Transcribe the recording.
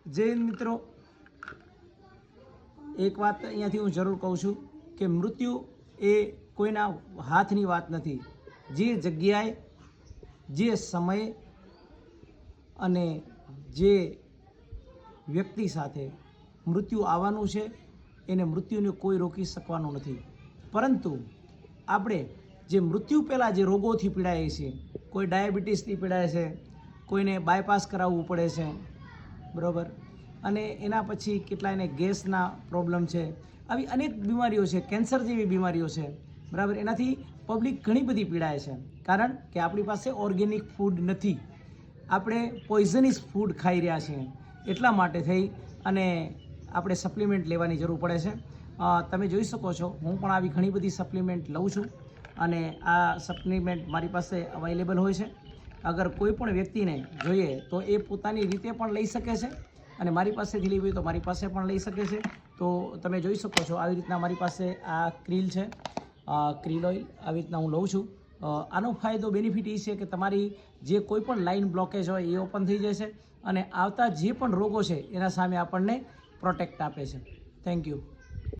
જય મિત્રો, એક વાત અહીંયાથી હું જરૂર કહું છું કે મૃત્યુ એ કોઈના હાથની વાત નથી. જે જગ્યાએ, જે સમયે અને જે વ્યક્તિ સાથે મૃત્યુ આવવાનું છે એને મૃત્યુને કોઈ રોકી શકવાનું નથી. પરંતુ આપણે જે મૃત્યુ પહેલાં જે રોગોથી પીડાઈએ છીએ, કોઈ ડાયાબિટીસથી પીડાય છે, કોઈને બાયપાસ કરાવવું પડે છે, બરાબર, અને એના પછી કેટલાયને ગેસના પ્રોબ્લેમ છે, આવી અનેક બીમારીઓ છે, કેન્સર જેવી બીમારીઓ છે, બરાબર. એનાથી પબ્લિક ઘણી બધી પીડાય છે, કારણ કે આપણી પાસે ઓર્ગેનિક ફૂડ નથી, આપણે પોઈઝનસ ફૂડ ખાઈ રહ્યા છીએ. એટલા માટે થઈ અને આપણે સપ્લિમેન્ટ લેવાની જરૂર પડે છે. તમે જોઈ શકો છો, હું પણ આવી ઘણી બધી સપ્લિમેન્ટ લઉં છું અને આ સપ્લિમેન્ટ મારી પાસે અવેલેબલ હોય છે. અગર કોઈ પણ વ્યક્તિને જોઈએ તો એ પોતાની રીતે પણ લઈ શકે છે અને મારી પાસેથી લેવી હોય તો મારી પાસે પણ લઈ શકે છે. તો તમે જોઈ શકો છો આવી રીતના મારી પાસે આ ક્રીલ છે, ક્રીલ ઓઇલ આવી રીતના હું લઉં છું. આનો ફાયદો બેનિફિટ એ છે કે તમારી જે કોઈ પણ લાઇન બ્લોકેજ હોય એ ઓપન થઈ જશે અને આવતા જે પણ રોગો છે એના સામે આપણને પ્રોટેક્ટ આપે છે. Thank you.